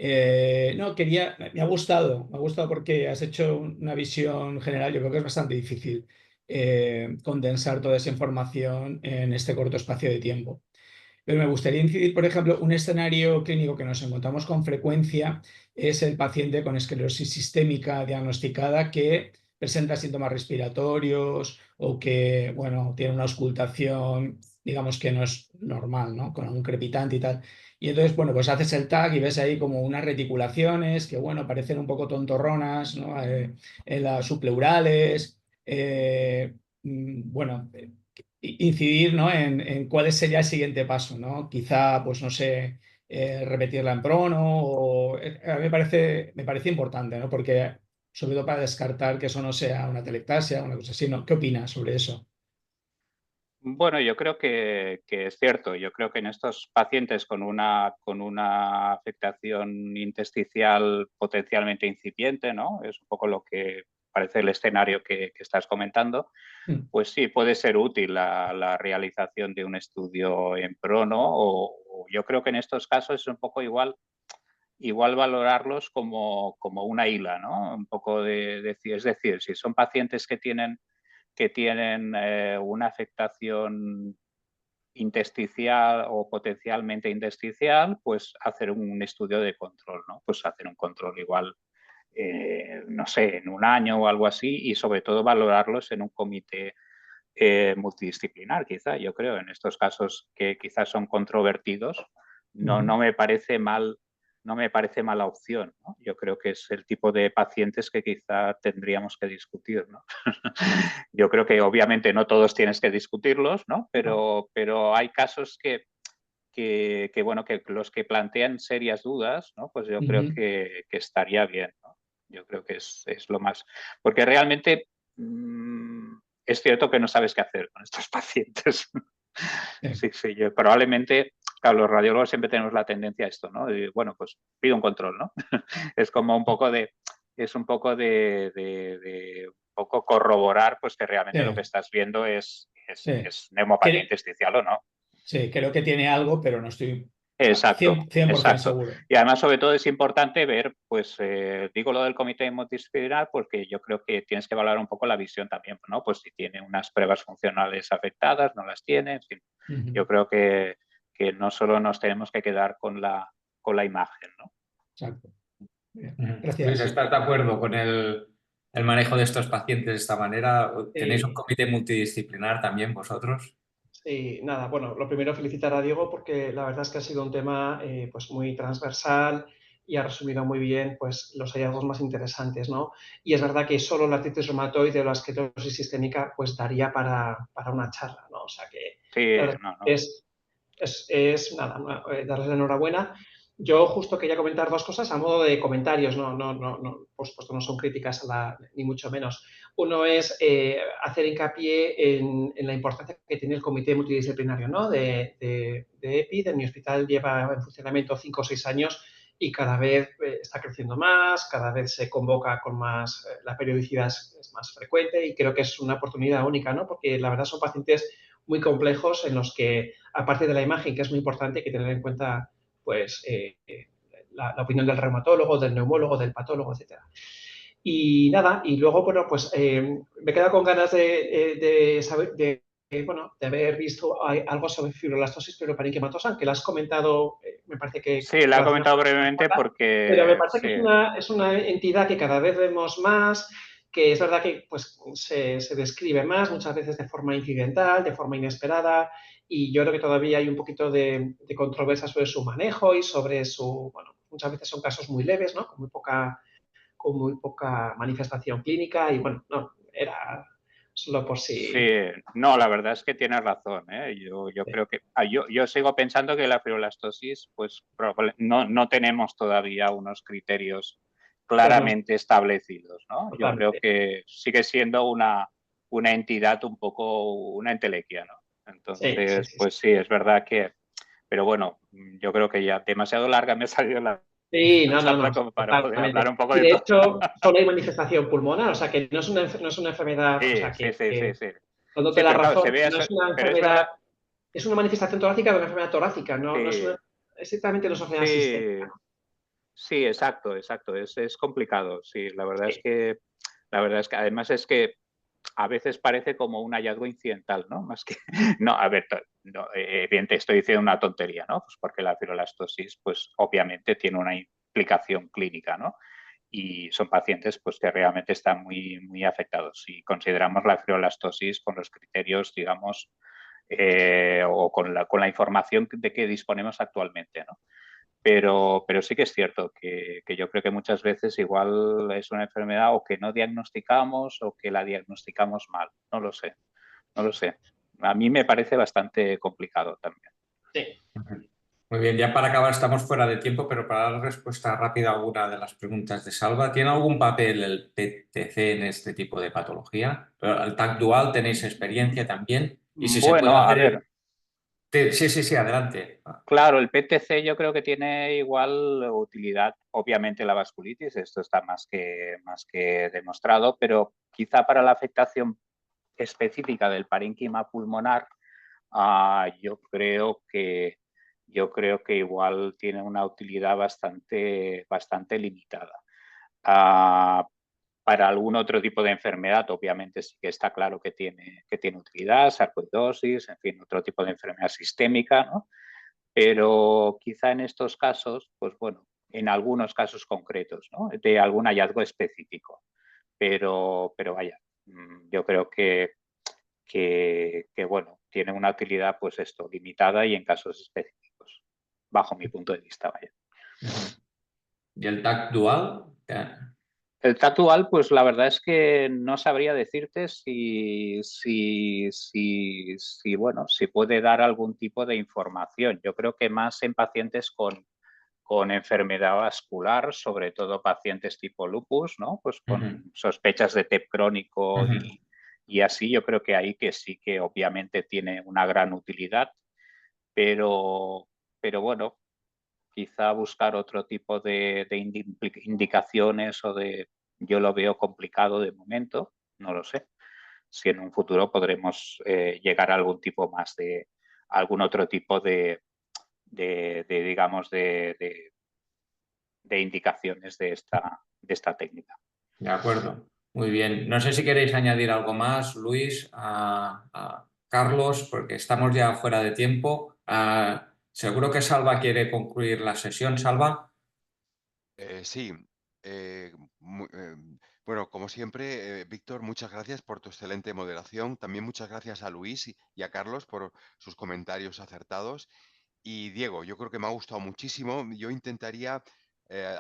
No, me ha gustado porque has hecho una visión general. Yo creo que es bastante difícil condensar toda esa información en este corto espacio de tiempo. Pero me gustaría incidir, por ejemplo, un escenario clínico que nos encontramos con frecuencia es el paciente con esclerosis sistémica diagnosticada que presenta síntomas respiratorios o que, bueno, tiene una auscultación, digamos que no es normal, ¿no? Con un crepitante y tal. Y entonces, bueno, pues haces el TAC y ves ahí como unas reticulaciones que, bueno, parecen un poco tontorronas, ¿no? En las subpleurales. Bueno, incidir, ¿no? en cuál sería el siguiente paso, ¿no? Quizá, pues no sé, repetirla en prono o a mí me parece importante, ¿no? Porque sobre todo para descartar que eso no sea una atelectasia o una cosa así, ¿no? ¿Qué opinas sobre eso? Bueno, yo creo que es cierto. Yo creo que en estos pacientes con una afectación intersticial potencialmente incipiente, ¿no? Es un poco lo que parece el escenario que estás comentando. Mm. Pues sí, puede ser útil la realización de un estudio en prono o yo creo que en estos casos es un poco igual igual valorarlos como una isla, ¿no? Un poco es decir, si son pacientes que tienen una afectación intersticial o potencialmente intersticial, pues hacer un estudio de control, ¿no? Pues hacer un control igual, no sé, en un año o algo así, y sobre todo valorarlos en un comité multidisciplinar, quizá, yo creo, en estos casos que quizás son controvertidos, no me parece mal, no me parece mala opción, ¿no? Yo creo que es el tipo de pacientes que quizá tendríamos que discutir, ¿no? Yo creo que obviamente no todos tienes que discutirlos, ¿no? Pero hay casos que bueno, que los que plantean serias dudas, ¿no? Pues yo creo que estaría bien, ¿no? Yo creo que es lo más... Porque realmente es cierto que no sabes qué hacer con estos pacientes. Sí, yo probablemente, claro, los radiólogos siempre tenemos la tendencia a esto, ¿no? Y, bueno, pues pido un control, ¿no? Es como un poco de... Es un poco un poco corroborar pues que realmente lo que estás viendo es neumopatía intersticial o no. Sí, creo que tiene algo, pero no estoy Exacto, 100% seguro. Y además, sobre todo, es importante ver, pues, digo lo del comité multidisciplinar porque yo creo que tienes que valorar un poco la visión también, ¿no? Pues si tiene unas pruebas funcionales afectadas, no las tiene, en fin. Yo creo que no solo nos tenemos que quedar con la imagen, ¿no? Exacto. Gracias. Luis, ¿estás de acuerdo con el manejo de estos pacientes de esta manera? ¿Tenéis un comité multidisciplinar también vosotros? Sí, nada, bueno, lo primero felicitar a Diego porque la verdad es que ha sido un tema pues muy transversal y ha resumido muy bien pues los hallazgos más interesantes, ¿no? Y es verdad que solo la artritis reumatoide o la esclerosis sistémica pues daría para una charla, ¿no? O sea que sí, es nada, darles la enhorabuena. Yo justo quería comentar dos cosas a modo de comentarios, por supuesto no son críticas ni mucho menos. Uno es hacer hincapié en la importancia que tiene el comité multidisciplinario, ¿no? de EPI, de mi hospital lleva en funcionamiento 5 o 6 años y cada vez está creciendo más, cada vez se convoca con más, la periodicidad es más frecuente y creo que es una oportunidad única, ¿no? Porque la verdad son pacientes muy complejos en los que, aparte de la imagen, que es muy importante, hay que tener en cuenta pues, la opinión del reumatólogo, del neumólogo, del patólogo, etcétera. Y nada, y luego, bueno, pues me he quedado con ganas de saber, de haber visto algo sobre fibroblastosis pleuroparenquimatosa, que lo has comentado, me parece que... Sí, la he comentado brevemente porque... Pero me parece que es una entidad que cada vez vemos más, que es verdad que pues, se describe más, muchas veces de forma incidental, de forma inesperada, y yo creo que todavía hay un poquito de controversia sobre su manejo y sobre su... Bueno, muchas veces son casos muy leves, ¿no? Con muy poca manifestación clínica y, bueno, no, era solo por si... Sí, no, la verdad es que tienes razón, ¿eh? Yo creo que... Yo sigo pensando que la fibroblastosis, pues no tenemos todavía unos criterios claramente establecidos, ¿no? Yo creo que sigue siendo una entidad un poco, una entelequia, ¿no? Entonces, pues sí, es verdad que... Pero bueno, yo creo que ya demasiado larga me ha salido la... Sí, no, como para poder hablar un poco y de de todo. hecho, solo hay manifestación pulmonar, o sea que no es una enfermedad, Sí, o sea sí. dándote Sí, la pero claro, razón, se ve no es una pero es enfermedad, verdad. es una manifestación torácica de una enfermedad torácica, no es Sí, exactamente no es una enfermedad sistémica, ¿no? sí, exacto. Es complicado. Sí, la verdad Sí. es que además es que a veces parece como un hallazgo incidental, ¿no? Más que no, a ver, no, evidentemente estoy diciendo una tontería, ¿no? Pues porque la fibroblastosis, pues obviamente tiene una implicación clínica, ¿no? Y son pacientes pues que realmente están muy afectados. Si consideramos la fibroblastosis con los criterios, digamos, o con la información de que disponemos actualmente, ¿no? Pero sí que es cierto que yo creo que muchas veces igual es una enfermedad o que no diagnosticamos o que la diagnosticamos mal. No lo sé. A mí me parece bastante complicado también. Sí. Muy bien, ya para acabar estamos fuera de tiempo, pero para dar respuesta rápida a alguna de las preguntas de Salva, ¿tiene algún papel el PTC en este tipo de patología? ¿El TAC dual tenéis experiencia también? Y si se puede Bueno, a ver, Sí, adelante. claro, el PTC yo creo que tiene igual utilidad, obviamente la vasculitis, esto está más que demostrado, pero quizá para la afectación específica del parénquima pulmonar, yo creo que yo creo que igual tiene una utilidad bastante limitada. Para algún otro tipo de enfermedad, obviamente sí que está claro que tiene utilidad, sarcoidosis, en fin, otro tipo de enfermedad sistémica, ¿no? Pero quizá en estos casos, pues bueno, en algunos casos concretos, ¿no? De algún hallazgo específico. Pero vaya, yo creo que bueno, tiene una utilidad, pues esto, limitada y en casos específicos, bajo mi punto de vista, vaya. ¿Y el TAC dual? El TAC dual, pues la verdad es que no sabría decirte bueno, si puede dar algún tipo de información. Yo creo que más en pacientes con enfermedad vascular, sobre todo pacientes tipo lupus, ¿no? Pues con sospechas de TEP crónico y así, yo creo que ahí que sí que obviamente tiene una gran utilidad, pero bueno, quizá buscar otro tipo de indicaciones yo lo veo complicado de momento, no lo sé. Si en un futuro podremos llegar a algún tipo más de, algún otro tipo de digamos, de indicaciones de esta técnica. De acuerdo, muy bien. No sé si queréis añadir algo más, Luis, a Carlos, porque estamos ya fuera de tiempo. Seguro que Salva quiere concluir la sesión. Salva. Sí. Bueno, como siempre, Víctor, muchas gracias por tu excelente moderación. También muchas gracias a Luis y a Carlos por sus comentarios acertados. Y Diego, yo creo que me ha gustado muchísimo. Yo intentaría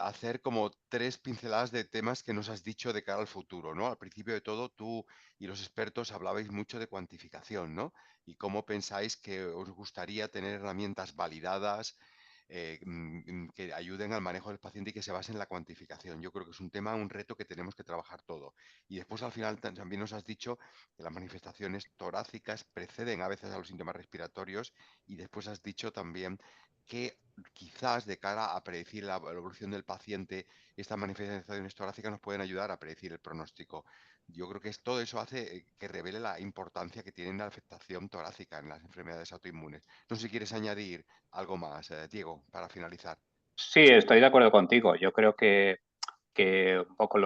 hacer como 3 pinceladas de temas que nos has dicho de cara al futuro, ¿no? Al principio de todo, tú y los expertos hablabais mucho de cuantificación, ¿no? Y cómo pensáis que os gustaría tener herramientas validadas que ayuden al manejo del paciente y que se basen en la cuantificación. Yo creo que es un tema, un reto que tenemos que trabajar todo. Y después al final también nos has dicho que las manifestaciones torácicas preceden a veces a los síntomas respiratorios y después has dicho también que quizás de cara a predecir la evolución del paciente, estas manifestaciones torácicas nos pueden ayudar a predecir el pronóstico. Yo creo que todo eso hace que revele la importancia que tiene la afectación torácica en las enfermedades autoinmunes. No sé si quieres añadir algo más, Diego, para finalizar. Sí, estoy de acuerdo contigo. Yo creo que un poco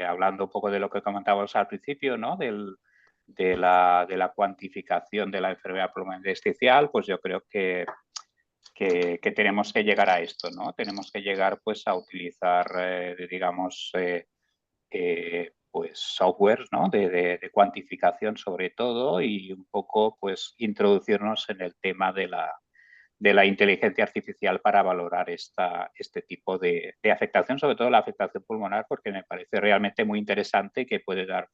hablando un poco de lo que comentábamos al principio, ¿no? De la cuantificación de la enfermedad pulmonar-intersticial, pues yo creo que tenemos que llegar a esto, ¿no? Tenemos que llegar pues a utilizar, digamos, pues software, ¿no? de cuantificación sobre todo y un poco pues introducirnos en el tema de la inteligencia artificial para valorar este tipo de afectación, sobre todo la afectación pulmonar, porque me parece realmente muy interesante y que puede dar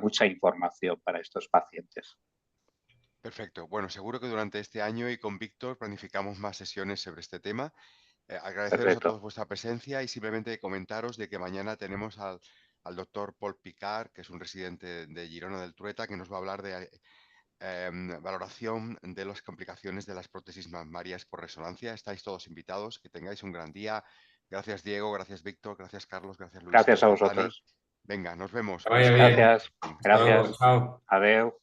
mucha información para estos pacientes. Perfecto. Bueno, seguro que durante este año y con Víctor planificamos más sesiones sobre este tema. Agradeceros a Perfecto. todos vuestra presencia y simplemente comentaros de que mañana tenemos al doctor Paul Picard, que es un residente de Girona del Trueta, que nos va a hablar de valoración de las complicaciones de las prótesis mamarias por resonancia. Estáis todos invitados, que tengáis un gran día. Gracias Diego, gracias Víctor, gracias Carlos, gracias Luis. Gracias a Gracias, Dani. vosotros. Venga, nos vemos. Que vaya bien. Gracias. Hasta luego. Gracias. Chao. Adeu.